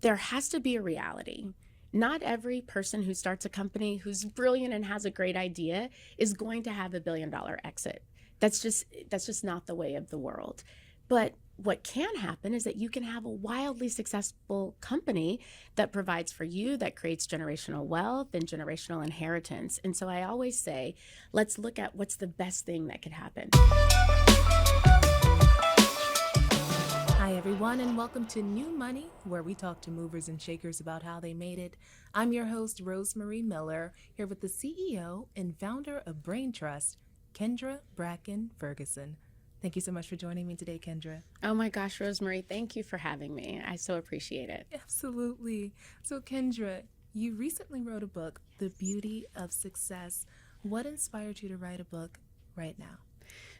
there has to be a reality. Not every person who starts a company who's brilliant and has a great idea is going to have $1 billion exit. That's just not the way of the world. But what can happen is that you can have a wildly successful company that provides for you, that creates generational wealth and generational inheritance. And so I always say, let's look at what's the best thing that could happen. Hi, everyone, and welcome to New Money, where we talk to movers and shakers about how they made it. I'm your host, Rosemarie Miller, here with the CEO and founder of BrainTrust, Kendra Bracken-Ferguson. Thank you so much for joining me today, Kendra. Oh my gosh, Rosemarie, thank you for having me. I so appreciate it. Absolutely. So, Kendra, you recently wrote a book, The Beauty of Success. What inspired you to write a book right now?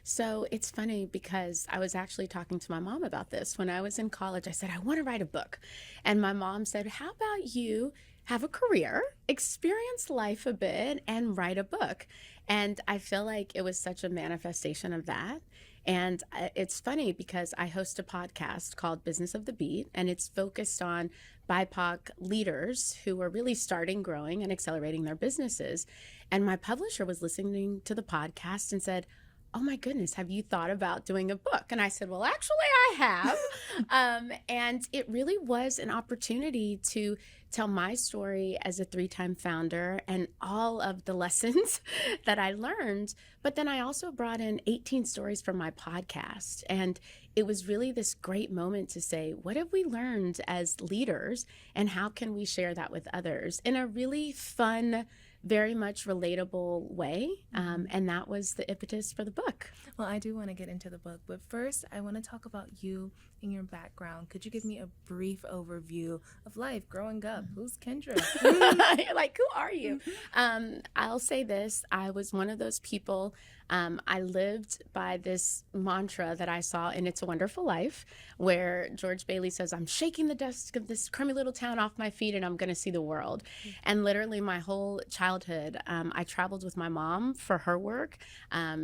So it's funny because I was actually talking to my mom about this. When I was in college, I said, I want to write a book. And my mom said, how about you have a career, experience life a bit, and write a book? And I feel like it was such a manifestation of that. And it's funny because I host a podcast called Business of the Beat, and it's focused on BIPOC leaders who are really starting, growing, and accelerating their businesses. And my publisher was listening to the podcast and said, oh my goodness, have you thought about doing a book? And I said, well, actually I have. And it really was an opportunity to tell my story as a 3-time founder and all of the lessons that I learned. But then I also brought in 18 stories from my podcast. And it was really this great moment to say, what have we learned as leaders and how can we share that with others in a really fun, very much relatable way. And that was the impetus for the book. Well, I do want to get into the book, but first I want to talk about you and your background. Could you give me a brief overview of life growing up? Who's Kendra? You're like, who are you? I'll say this. I was one of those people. I lived by this mantra that I saw in It's a Wonderful Life, where George Bailey says, I'm shaking the dust of this crummy little town off my feet and I'm going to see the world. And literally my whole childhood, I traveled with my mom for her work.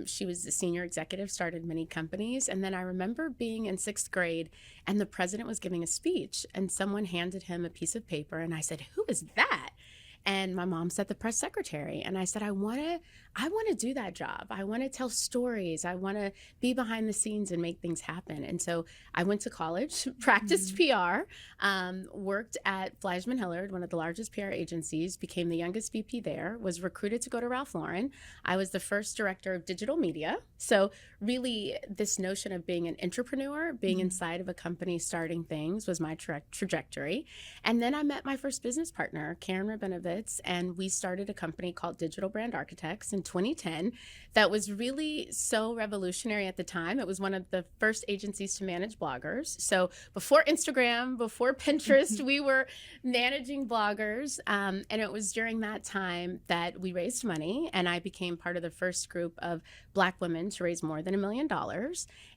She was a senior executive, started many companies. And then I remember being in 6th grade and the president was giving a speech and someone handed him a piece of paper. And I said, who is that? And my mom said the press secretary. And I said, I want to do that job. I want to tell stories. I want to be behind the scenes and make things happen. And so I went to college, practiced PR, worked at Fleishman Hillard, one of the largest PR agencies, became the youngest VP there, was recruited to go to Ralph Lauren. I was the first director of digital media. So really this notion of being an entrepreneur, being inside of a company, starting things was my trajectory. And then I met my first business partner, Karen Rabinovich, and we started a company called Digital Brand Architects in 2010 that was really so revolutionary at the time. It was one of the first agencies to manage bloggers. So before Instagram, before Pinterest, we were managing bloggers. And it was during that time that we raised money and I became part of the first group of Black women to raise more than $1 million.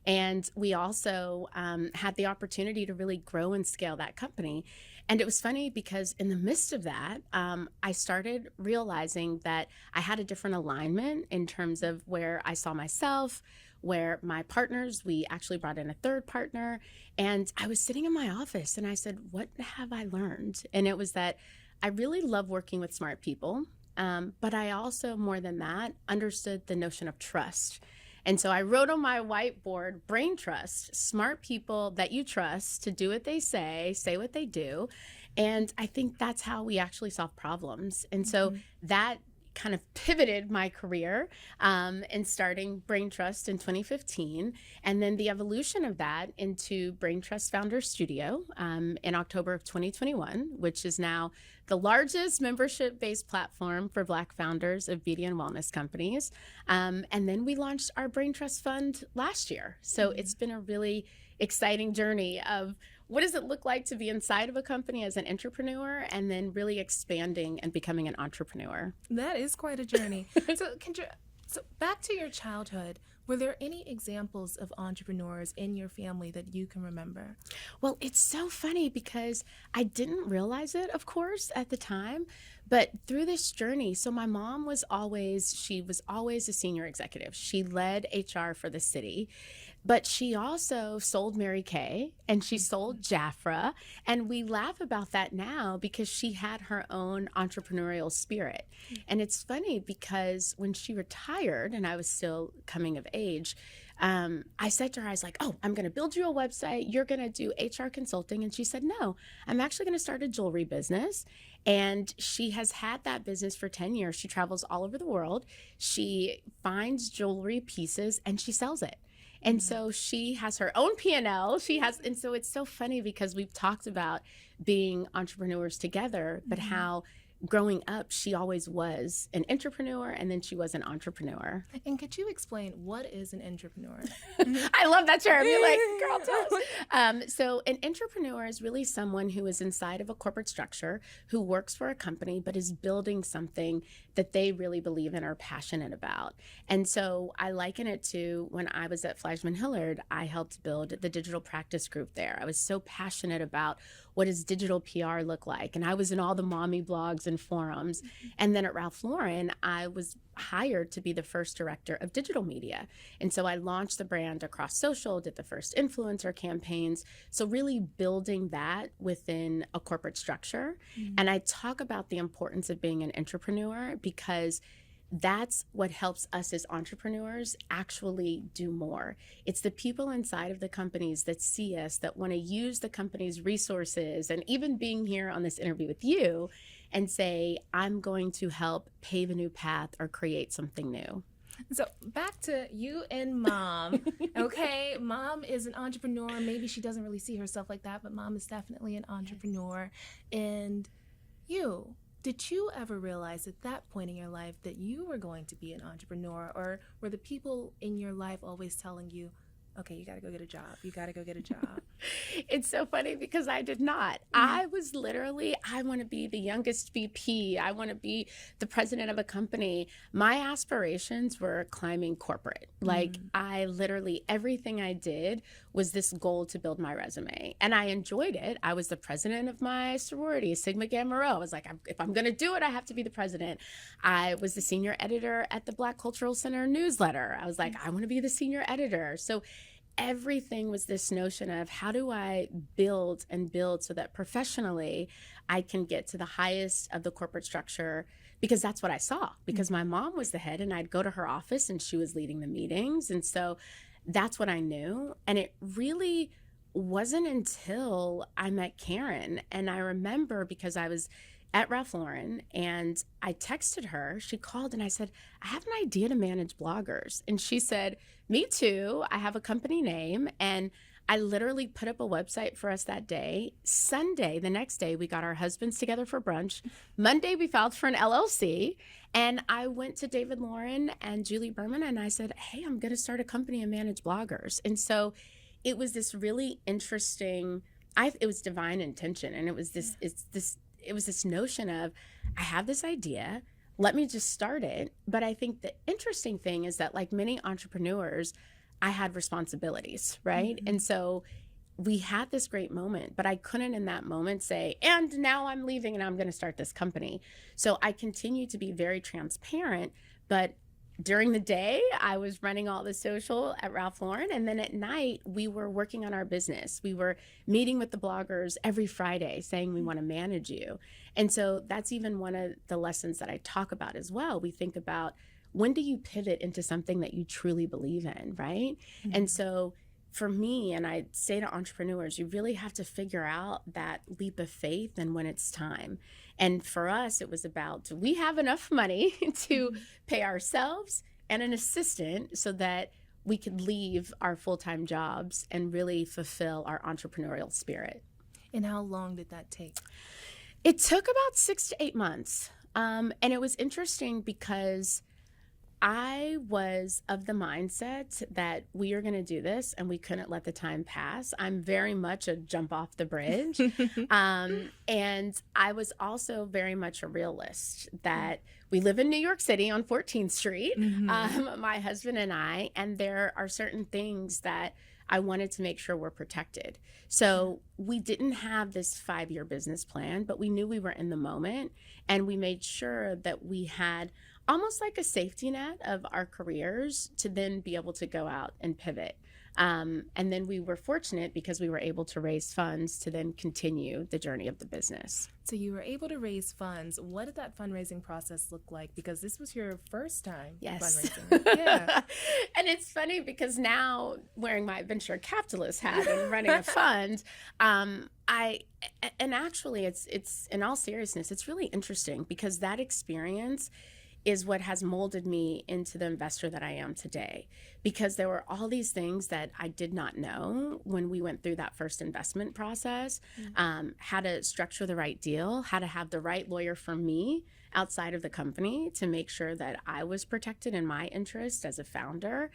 And we also had the opportunity to really grow and scale that company. And it was funny because in the midst of that, I started realizing that I had a different alignment in terms of where I saw myself, where my partners, we actually brought in a third partner. And I was sitting in my office and I said, what have I learned? And it was that I really love working with smart people. But I also, more than that, understood the notion of trust. And so I wrote on my whiteboard, BrainTrust, smart people that you trust to do what they say what they do. And I think that's how we actually solve problems. And so that kind of pivoted my career in starting BrainTrust in 2015. And then the evolution of that into BrainTrust Founder Studio in October of 2021, which is now the largest membership-based platform for Black founders of beauty and wellness companies. And then we launched our BrainTrust Fund last year. So it's been a really exciting journey of what does it look like to be inside of a company as an entrepreneur and then really expanding and becoming an entrepreneur. That is quite a journey. So Kendra, back to your childhood, were there any examples of entrepreneurs in your family that you can remember? Well, it's so funny because I didn't realize it, of course, at the time, but through this journey, so my mom was always a senior executive. She led HR for the city. But she also sold Mary Kay and she sold Jafra. And we laugh about that now because she had her own entrepreneurial spirit. And it's funny because when she retired and I was still coming of age, I said to her, I was like, oh, I'm going to build you a website. You're going to do HR consulting. And she said, no, I'm actually going to start a jewelry business. And she has had that business for 10 years. She travels all over the world. She finds jewelry pieces and she sells it. And so she has her own P&L. And so it's so funny because we've talked about being entrepreneurs together, but how growing up, she always was an entrepreneur and then she was an entrepreneur. And could you explain what is an entrepreneur? I love that term. You're like, girl, tell us. So an entrepreneur is really someone who is inside of a corporate structure, who works for a company, but is building something that they really believe in or are passionate about. And so I liken it to when I was at Fleischman Hillard, I helped build the digital practice group there. I was so passionate about what does digital PR look like? And I was in all the mommy blogs and forums. And then at Ralph Lauren, I was hired to be the first director of digital media. And so I launched the brand across social, did the first influencer campaigns. So really building that within a corporate structure. And I talk about the importance of being an entrepreneur because that's what helps us as entrepreneurs actually do more. It's the people inside of the companies that see us, that want to use the company's resources, and even being here on this interview with you and say, I'm going to help pave a new path or create something new. So back to you and mom. Okay, mom is an entrepreneur. Maybe she doesn't really see herself like that, but mom is definitely an entrepreneur. And you, did you ever realize at that point in your life that you were going to be an entrepreneur, or were the people in your life always telling you, okay, you got to go get a job. You got to go get a job? It's so funny because I did not. I was literally, I want to be the youngest VP. I want to be the president of a company. My aspirations were climbing corporate. Like I literally, everything I did was this goal to build my resume. And I enjoyed it. I was the president of my sorority, Sigma Gamma Rho. I was like, if I'm going to do it, I have to be the president. I was the senior editor at the Black Cultural Center newsletter. I was like, I want to be the senior editor. So everything was this notion of how do I build and build so that professionally I can get to the highest of the corporate structure, because that's what I saw, because my mom was the head and I'd go to her office and she was leading the meetings. And so that's what I knew. And it really wasn't until I met Karen. And I remember because I was at Ralph Lauren and I texted her, she called and I said, I have an idea to manage bloggers. And she said, me too. I have a company name. And I literally put up a website for us that day. Sunday, the next day, we got our husbands together for brunch. Monday, we filed for an LLC. And I went to David Lauren and Julie Berman and I said, hey, I'm going to start a company and manage bloggers. And so it was this really interesting, it was divine intention. And it was this notion of, I have this idea, let me just start it. But I think the interesting thing is that, like many entrepreneurs, I had responsibilities, right? And so we had this great moment, but I couldn't in that moment say, and now I'm leaving and I'm going to start this company. So I continued to be very transparent, but during the day, I was running all the social at Ralph Lauren. And then at night, we were working on our business. We were meeting with the bloggers every Friday saying, we want to manage you. And so that's even one of the lessons that I talk about as well. We think about, when do you pivot into something that you truly believe in, right? And so for me, and I say to entrepreneurs, you really have to figure out that leap of faith and when it's time. And for us, it was about, do we have enough money to pay ourselves and an assistant so that we could leave our full-time jobs and really fulfill our entrepreneurial spirit? And how long did that take? It took about 6 to 8 months. And it was interesting because I was of the mindset that we are going to do this and we couldn't let the time pass. I'm very much a jump off the bridge. And I was also very much a realist that we live in New York City on 14th Street, my husband and I, and there are certain things that I wanted to make sure were protected. So we didn't have this 5-year business plan, but we knew we were in the moment, and we made sure that we had almost like a safety net of our careers to then be able to go out and pivot. And then we were fortunate because we were able to raise funds to then continue the journey of the business. So you were able to raise funds. What did that fundraising process look like? Because this was your first time fundraising. Yeah. And it's funny because now, wearing my venture capitalist hat and running a fund, actually it's in all seriousness, it's really interesting because that experience is what has molded me into the investor that I am today. Because there were all these things that I did not know when we went through that first investment process, how to structure the right deal, how to have the right lawyer for me outside of the company to make sure that I was protected in my interest as a founder.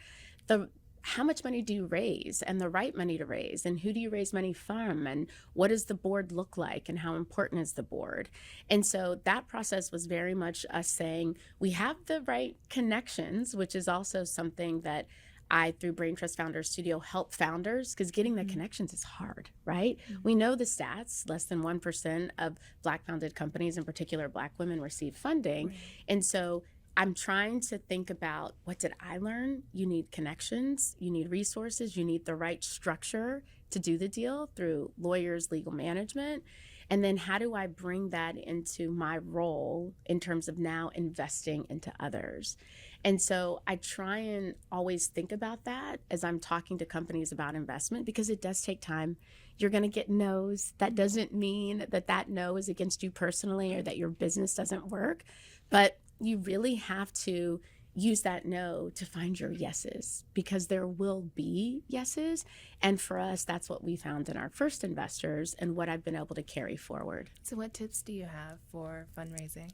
How much money do you raise and the right money to raise, and who do you raise money from, and what does the board look like, and how important is the board? And so that process was very much us saying we have the right connections, which is also something that I, through BrainTrust Founder Studio, help founders, because getting the connections is hard, right? We know the stats, less than 1% of Black founded companies, in particular Black women, receive funding. And so I'm trying to think about, what did I learn? You need connections, you need resources, you need the right structure to do the deal through lawyers, legal management. And then how do I bring that into my role in terms of now investing into others? And so I try and always think about that as I'm talking to companies about investment, because it does take time. You're going to get no's. That doesn't mean that no is against you personally or that your business doesn't work, but you really have to use that no to find your yeses, because there will be yeses. And for us, that's what we found in our first investors and what I've been able to carry forward. So what tips do you have for fundraising?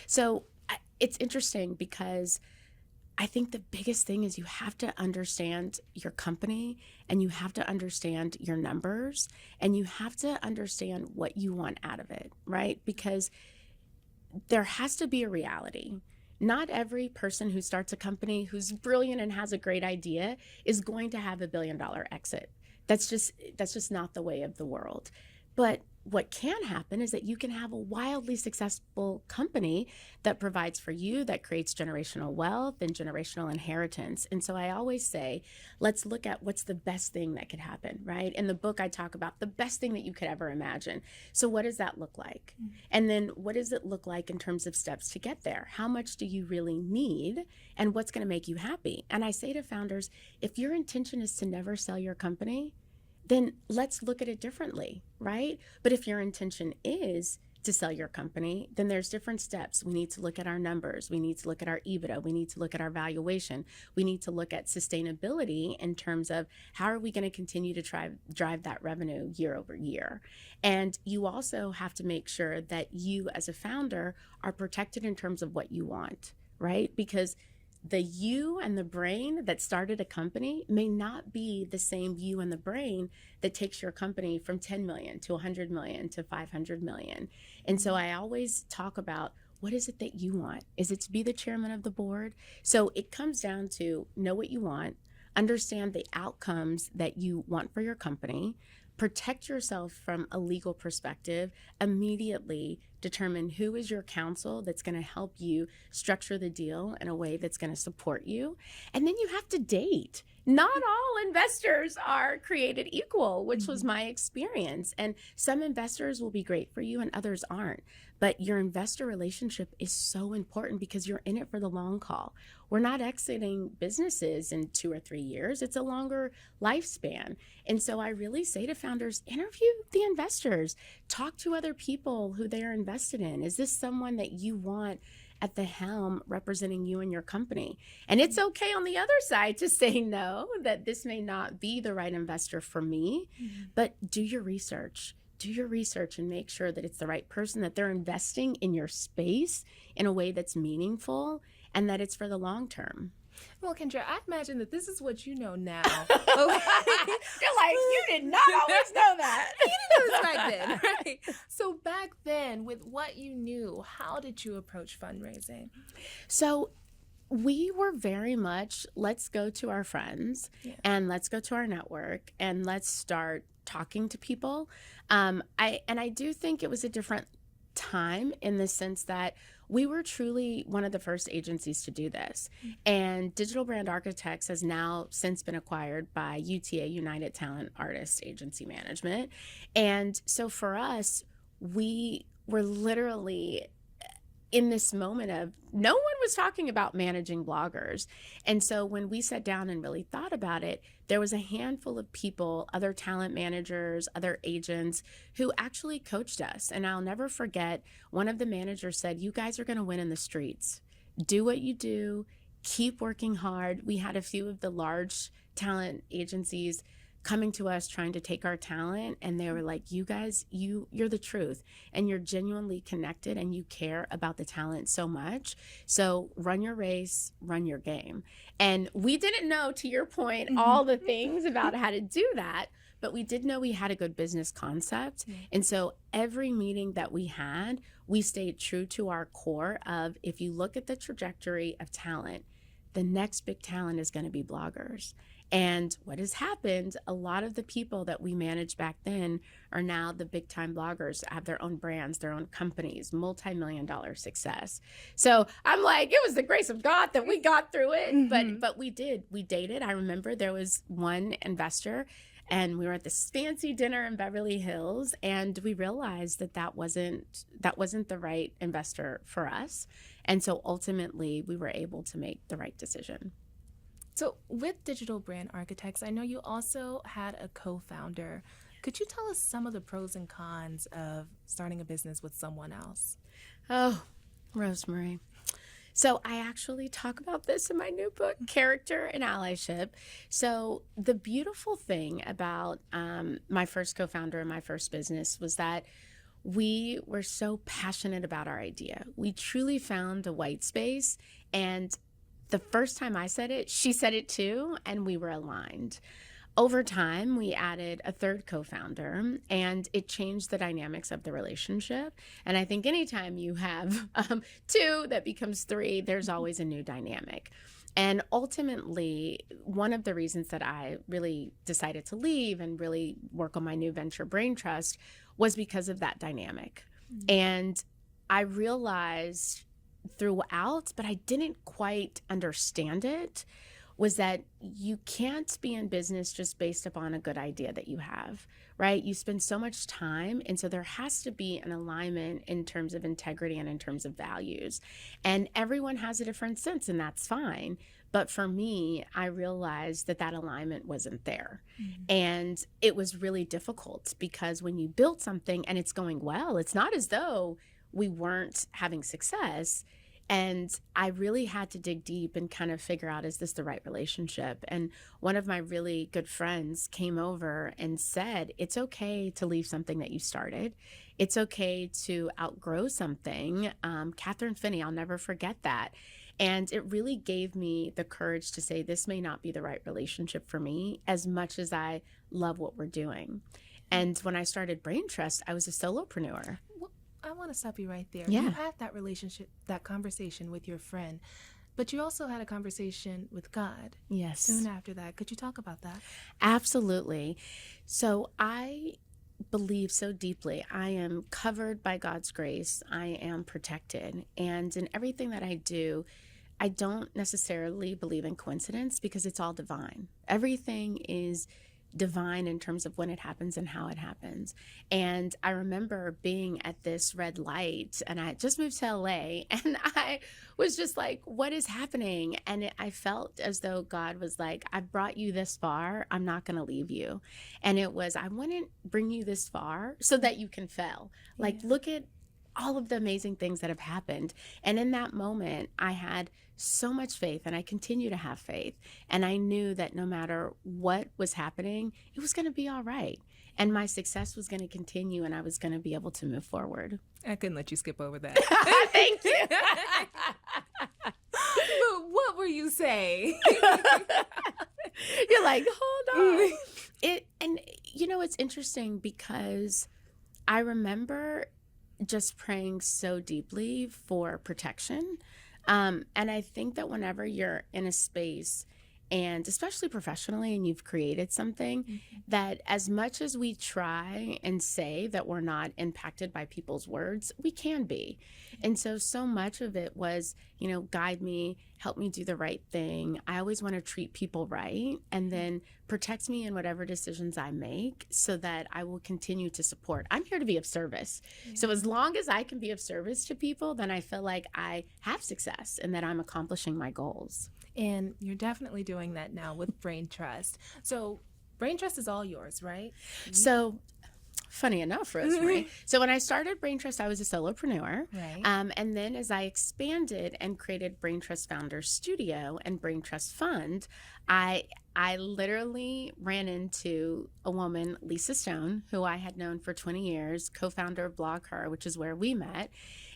So it's interesting because I think the biggest thing is you have to understand your company, and you have to understand your numbers, and you have to understand what you want out of it, right? Because there has to be a reality. Not every person who starts a company who's brilliant and has a great idea is going to have $1 billion exit. That's just not the way of the world. But what can happen is that you can have a wildly successful company that provides for you, that creates generational wealth and generational inheritance. And so I always say, let's look at what's the best thing that could happen, right? In the book, I talk about the best thing that you could ever imagine. So what does that look like? And then what does it look like in terms of steps to get there? How much do you really need? And what's going to make you happy? And I say to founders, if your intention is to never sell your company, then let's look at it differently, right? But if your intention is to sell your company, then there's different steps. We need to look at our numbers. We need to look at our EBITDA. We need to look at our valuation. We need to look at sustainability in terms of how are we going to continue to drive that revenue year over year. And you also have to make sure that you as a founder are protected in terms of what you want, right? Because the you and the brain that started a company may not be the same you and the brain that takes your company from 10 million to 100 million to 500 million. And so I always talk about, what is it that you want? Is it to be the chairman of the board? So it comes down to know what you want, understand the outcomes that you want for your company, protect yourself from a legal perspective, immediately determine who is your counsel that's going to help you structure the deal in a way that's going to support you. And then you have to date. Not all investors are created equal, which was my experience. And some investors will be great for you and others aren't. But your investor relationship is so important because you're in it for the long haul. We're not exiting businesses in 2 or 3 years. It's a longer lifespan. And so I really say to founders, interview the investors, talk to other people who they're invested in. Is this someone that you want at the helm representing you and your company? And it's okay on the other side to say no, that this may not be the right investor for me, but do your research. Do your research and make sure that it's the right person, that they're investing in your space in a way that's meaningful and that it's for the long term. Well, Kendra, I imagine that this is what you know now. You're like, you did not always know that. You didn't know this back then, right? So back then, with what you knew, how did you approach fundraising? So we were very much, let's go to our friends and let's go to our network and let's start talking to people. I do think it was a different time in the sense that we were truly one of the first agencies to do this. And Digital Brand Architects has now since been acquired by UTA, United Talent Artist Agency Management. And so for us, we were literally in this moment of no one was talking about managing bloggers. And so when we sat down and really thought about it, there was a handful of people, other talent managers, other agents who actually coached us. And I'll never forget, one of the managers said, "You guys are going to win in the streets. Do what you do. Keep working hard." We had a few of the large talent agencies coming to us trying to take our talent, and they were like, "You guys, you're the truth, and you're genuinely connected, and you care about the talent so much, so run your race, run your game." And we didn't know, to your point, all the things about how to do that, but we did know we had a good business concept. And so every meeting that we had, we stayed true to our core of, if you look at the trajectory of talent, the next big talent is going to be bloggers. And what has happened, a lot of the people that we managed back then are now the big time bloggers, have their own brands, their own companies, multi-million-dollar success. So I'm like, it was the grace of God that we got through it. But we did. We dated. I remember there was one investor, and we were at this fancy dinner in Beverly Hills, and we realized that wasn't the right investor for us. And so ultimately, we were able to make the right decision. So with Digital Brand Architects, I know you also had a co-founder. Could you tell us some of the pros and cons of starting a business with someone else? Oh, Rosemarie. So I actually talk about this in my new book, Character and Allyship. So the beautiful thing about my first co-founder and my first business was that we were so passionate about our idea. We truly found a white space, and the first time I said it, she said it too, and we were aligned. Over time, we added a third co-founder, and it changed the dynamics of the relationship. And I think anytime you have two that becomes three, there's always a new dynamic. And ultimately, one of the reasons that I really decided to leave and really work on my new venture, BrainTrust, was because of that dynamic. And I realized throughout, but I didn't quite understand it, was that you can't be in business just based upon a good idea that you have, right? You spend so much time, and so there has to be an alignment in terms of integrity and in terms of values. And everyone has a different sense, and that's fine. But for me, I realized that alignment wasn't there. And it was really difficult, because when you build something and it's going well, it's not as though we weren't having success. And I really had to dig deep and kind of figure out, is this the right relationship? And one of my really good friends came over and said, it's okay to leave something that you started. It's okay to outgrow something. Catherine Finney, I'll never forget that. And it really gave me the courage to say, this may not be the right relationship for me, as much as I love what we're doing. And when I started BrainTrust, I was a solopreneur. I want to stop you right there. Yeah. You had that relationship, that conversation with your friend, but you also had a conversation with God. Yes. Soon after that. Could you talk about that? Absolutely. So I believe so deeply. I am covered by God's grace. I am protected. And in everything that I do, I don't necessarily believe in coincidence, because it's all divine. Everything is divine in terms of when it happens and how it happens. And I remember being at this red light, and I had just moved to LA, and I was just like, what is happening? And I felt as though God was like, I've brought you this far. I'm not going to leave you. And it was, I wouldn't bring you this far so that you can fail. Like, look at all of the amazing things that have happened. And in that moment, I had so much faith, and I continue to have faith. And I knew that no matter what was happening, it was going to be all right. And my success was going to continue, and I was going to be able to move forward. I couldn't let you skip over that. Thank you. But what were you saying? You're like, hold on. And you know, it's interesting, because I remember just praying so deeply for protection. And I think that whenever you're in a space and especially professionally, and you've created something, that as much as we try and say that we're not impacted by people's words, we can be. And so much of it was, guide me, help me do the right thing. I always want to treat people right, and then protect me in whatever decisions I make so that I will continue to support. I'm here to be of service. So as long as I can be of service to people, then I feel like I have success and that I'm accomplishing my goals. And you're definitely doing that now with BrainTrust. So BrainTrust is all yours, right? So funny enough, Rosemarie. So when I started BrainTrust, I was a solopreneur. Right. And then as I expanded and created BrainTrust Founders Studio and BrainTrust Fund, I literally ran into a woman, Lisa Stone, who I had known for 20 years, co-founder of Blog Her, which is where we met.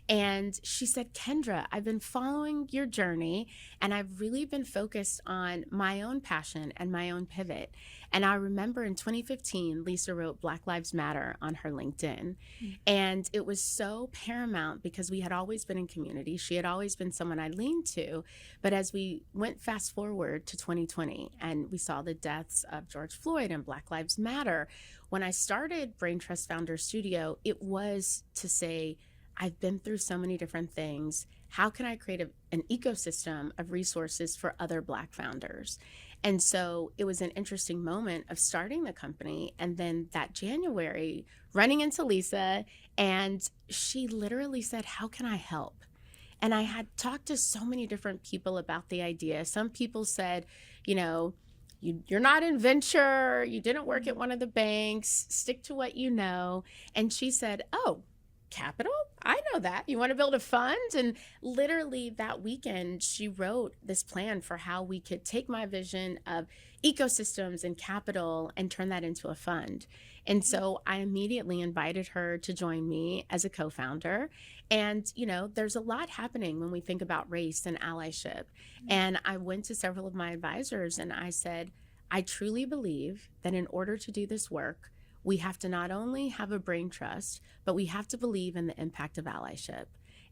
And she said, Kendra, I've been following your journey, and I've really been focused on my own passion and my own pivot. And I remember in 2015, Lisa wrote Black Lives Matter on her LinkedIn. And it was so paramount because we had always been in community. She had always been someone I leaned to. But as we went fast forward to 2020 and we saw the deaths of George Floyd and Black Lives Matter, when I started BrainTrust Founder Studio, it was to say, I've been through so many different things. How can I create an ecosystem of resources for other Black founders? And so it was an interesting moment of starting the company. And then that January, running into Lisa, and she literally said, how can I help? And I had talked to so many different people about the idea. Some people said, you're not in venture, you didn't work at one of the banks, stick to what you know. And she said, oh, capital? I know that. You want to build a fund? And literally that weekend, she wrote this plan for how we could take my vision of ecosystems and capital and turn that into a fund. And so I immediately invited her to join me as a co-founder. And, there's a lot happening when we think about race and allyship. And I went to several of my advisors and I said, I truly believe that in order to do this work, we have to not only have a brain trust, but we have to believe in the impact of allyship.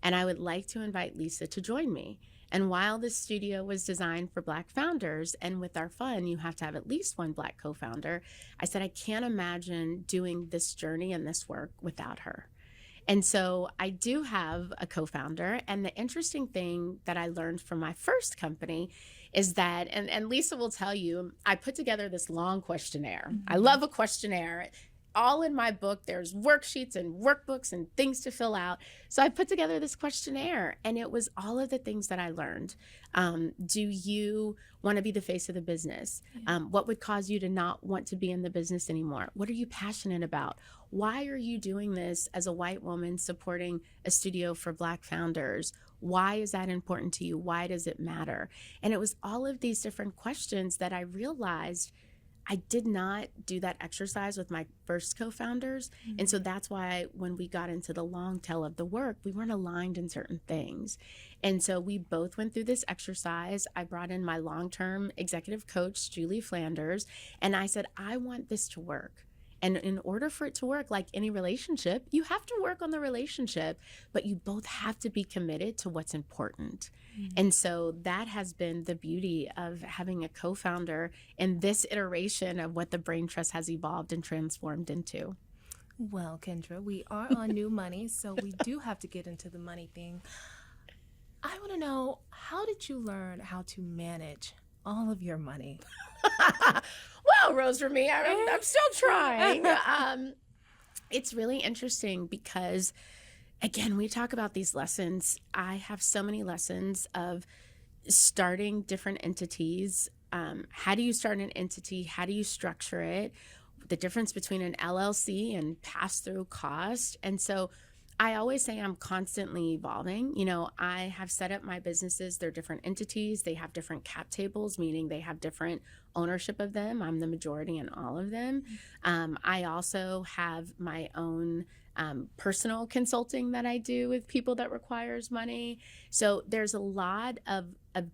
And I would like to invite Lisa to join me. And while this studio was designed for Black founders, and with our fund, you have to have at least one Black co-founder, I said, I can't imagine doing this journey and this work without her. And so I do have a co-founder. And the interesting thing that I learned from my first company is that, and Lisa will tell you, I put together this long questionnaire. I love a questionnaire. All in my book, there's worksheets and workbooks and things to fill out. So I put together this questionnaire, and it was all of the things that I learned. Do you want to be the face of the business? What would cause you to not want to be in the business anymore? What are you passionate about? Why are you doing this as a white woman supporting a studio for Black founders? Why is that important to you? Why does it matter? And it was all of these different questions that I realized I did not do that exercise with my first co-founders. And so that's why when we got into the long tail of the work, we weren't aligned in certain things. And so we both went through this exercise. I brought in my long-term executive coach, Julie Flanders, and I said, I want this to work. And in order for it to work, like any relationship, you have to work on the relationship, but you both have to be committed to what's important. And so that has been the beauty of having a co-founder in this iteration of what the BrainTrust has evolved and transformed into. Well, Kendra, we are on new money, so we do have to get into the money thing. I want to know, how did you learn how to manage all of your money? Well, Rosemarie, I'm still trying. It's really interesting because, again, we talk about these lessons. I have so many lessons of starting different entities. How do you start an entity? How do you structure it? The difference between an LLC and pass-through cost. And so I always say I'm constantly evolving. I have set up my businesses. They're different entities. They have different cap tables, meaning they have different ownership of them. I'm the majority in all of them. I also have my own personal consulting that I do with people that requires money. So there's a lot of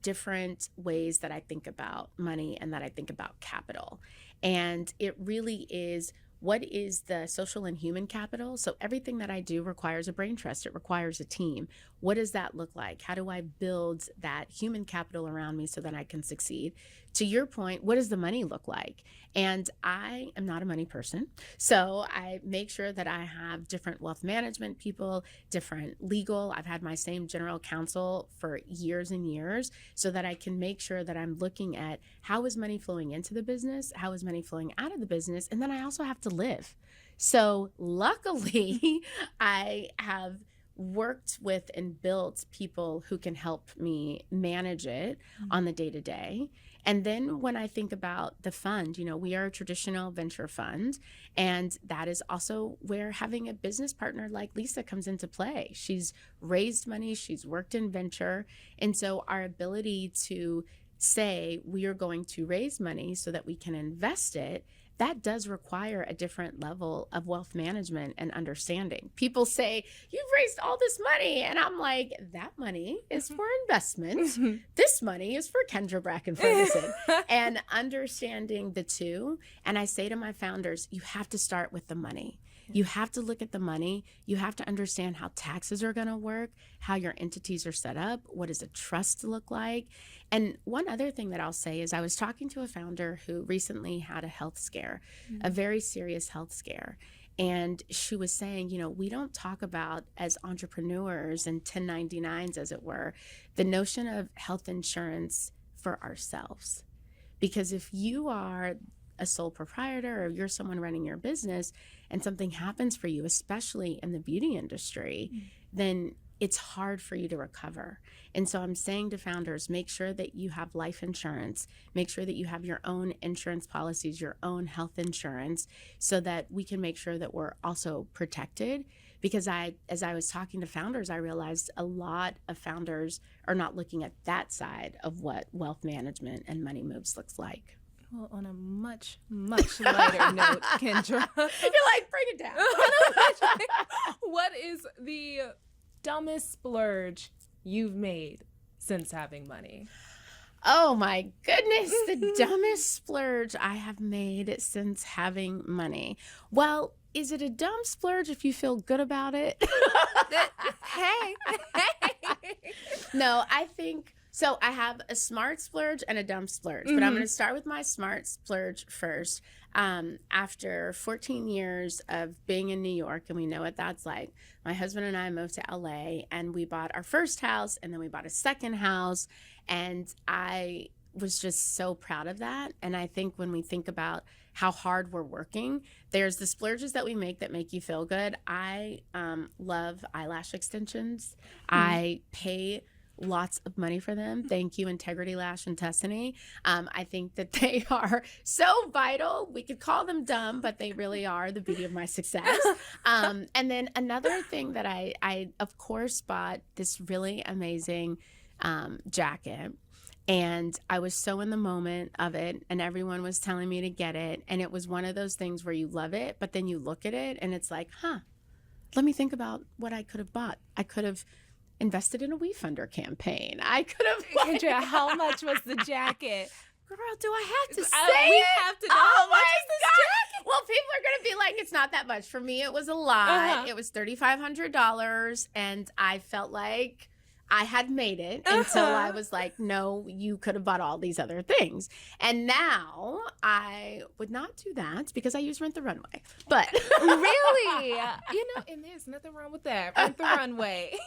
different ways that I think about money and that I think about capital. And it really is, what is the social and human capital? So everything that I do requires a brain trust. It requires a team. What does that look like? How do I build that human capital around me so that I can succeed? to your point, what does the money look like? And I am not a money person. So I make sure that I have different wealth management people, different legal. I've had my same general counsel for years and years so that I can make sure that I'm looking at how is money flowing into the business? How is money flowing out of the business? And then I also have to live. So luckily, I have worked with and built people who can help me manage it on the day to day. And then when I think about the fund, we are a traditional venture fund, and that is also where having a business partner like Lisa comes into play. She's raised money, she's worked in venture. And so our ability to say we are going to raise money so that we can invest it, that does require a different level of wealth management and understanding. People say, you've raised all this money. And I'm like, that money is for investment. This money is for Kendra Bracken-Ferguson. And understanding the two. And I say to my founders, you have to start with the money. You have to look at the money. You have to understand how taxes are going to work, how your entities are set up, what does a trust look like. And one other thing that I'll say is I was talking to a founder who recently had a health scare, a very serious health scare. And she was saying, we don't talk about as entrepreneurs and 1099s, as it were, the notion of health insurance for ourselves. Because if you are a sole proprietor or you're someone running your business and something happens for you, especially in the beauty industry, then it's hard for you to recover. And so I'm saying to founders, make sure that you have life insurance, make sure that you have your own insurance policies, your own health insurance, so that we can make sure that we're also protected. Because as I was talking to founders, I realized a lot of founders are not looking at that side of what wealth management and money moves looks like. Well, on a much, much lighter note, Kendra. You're like, bring it down. What is the dumbest splurge you've made since having money? Oh my goodness, the dumbest splurge I have made since having money. Well, is it a dumb splurge if you feel good about it? Hey. No, I think... So I have a smart splurge and a dumb splurge, but I'm going to start with my smart splurge first. After 14 years of being in New York, and we know what that's like, my husband and I moved to LA, and we bought our first house, and then we bought a second house, and I was just so proud of that. And I think when we think about how hard we're working, there's the splurges that we make that make you feel good. I love eyelash extensions. I pay lots of money for them. Thank you, Integrity Lash and Tuscany. I think that they are so vital. We could call them dumb, but they really are the beauty of my success. And then another thing that I of course bought this really amazing jacket. And I was so in the moment of it, and everyone was telling me to get it. And it was one of those things where you love it, but then you look at it and it's like, let me think about what I could have bought. I could have invested in a WeFunder campaign. I could have... Kendra, how much was the jacket? Girl, do I have to say we it? have to know how much is this jacket? Well, people are going to be like, it's not that much. For me, it was a lot. It was $3,500, and I felt like I had made it until I was like, no, you could have bought all these other things. And now I would not do that because I use Rent the Runway. But really? And there's nothing wrong with that. Rent the Runway.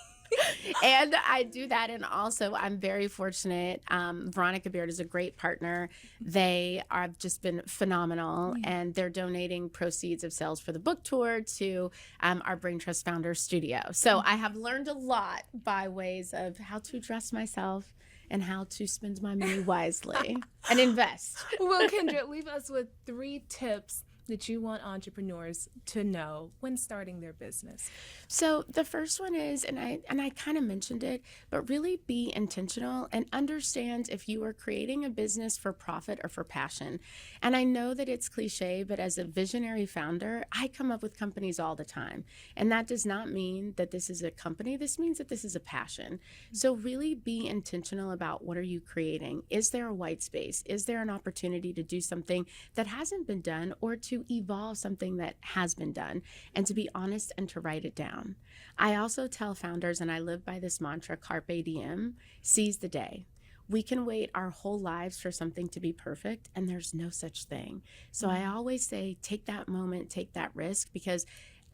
And I do that. And also, I'm very fortunate. Veronica Beard is a great partner. They have just been phenomenal. And they're donating proceeds of sales for the book tour to our BrainTrust Founder Studio. So I have learned a lot by ways of how to dress myself and how to spend my money wisely and invest. Well, Kendra, leave us with 3 tips that you want entrepreneurs to know when starting their business. So the first one is, and I kind of mentioned it, but really be intentional and understand if you are creating a business for profit or for passion. And I know that it's cliche, but as a visionary founder, I come up with companies all the time. And that does not mean that this is a company. This means that this is a passion. So really be intentional about what are you creating? Is there a white space? Is there an opportunity to do something that hasn't been done, or to evolve something that has been done, and to be honest and to write it down. I also tell founders, and I live by this mantra, carpe diem, seize the day. we can wait our whole lives for something to be perfect, and there's no such thing. So I always say, take that moment, take that risk, because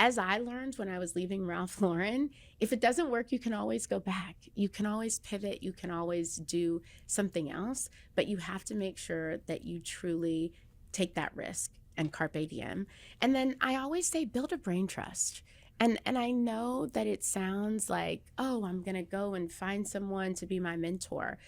as I learned when I was leaving Ralph Lauren, if it doesn't work, you can always go back. You can always pivot. You can always do something else, but you have to make sure that you truly take that risk and carpe diem. And then I always say, build a brain trust. And I know that it sounds like, oh, I'm going to go and find someone to be my mentor.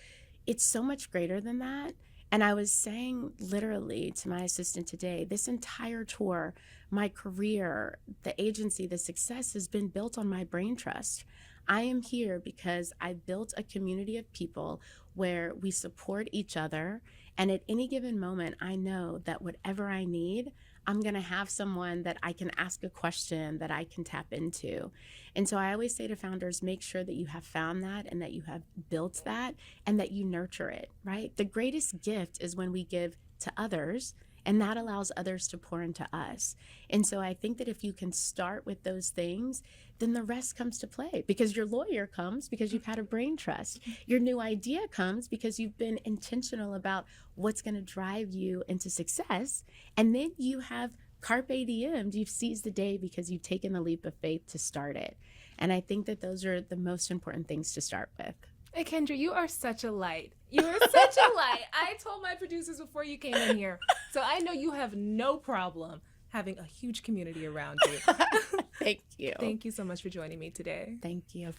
It's so much greater than that. And I was saying literally to my assistant today, this entire tour, my career, the agency, the success has been built on my brain trust. I am here because I built a community of people where we support each other. And at any given moment, I know that whatever I need, I'm going to have someone that I can ask a question that I can tap into. And so I always say to founders, make sure that you have found that and that you have built that and that you nurture it, right? The greatest gift is when we give to others, and that allows others to pour into us. And so I think that if you can start with those things, then the rest comes to play, because your lawyer comes because you've had a brain trust. Your new idea comes because you've been intentional about what's going to drive you into success. And then you have carpe diem, you've seized the day because you've taken the leap of faith to start it. And I think that those are the most important things to start with. Hey, Kendra, you are such a light. You are such a light. I told my producers before you came in here, so I know you have no problem having a huge community around you. Thank you. Thank you so much for joining me today. Thank you.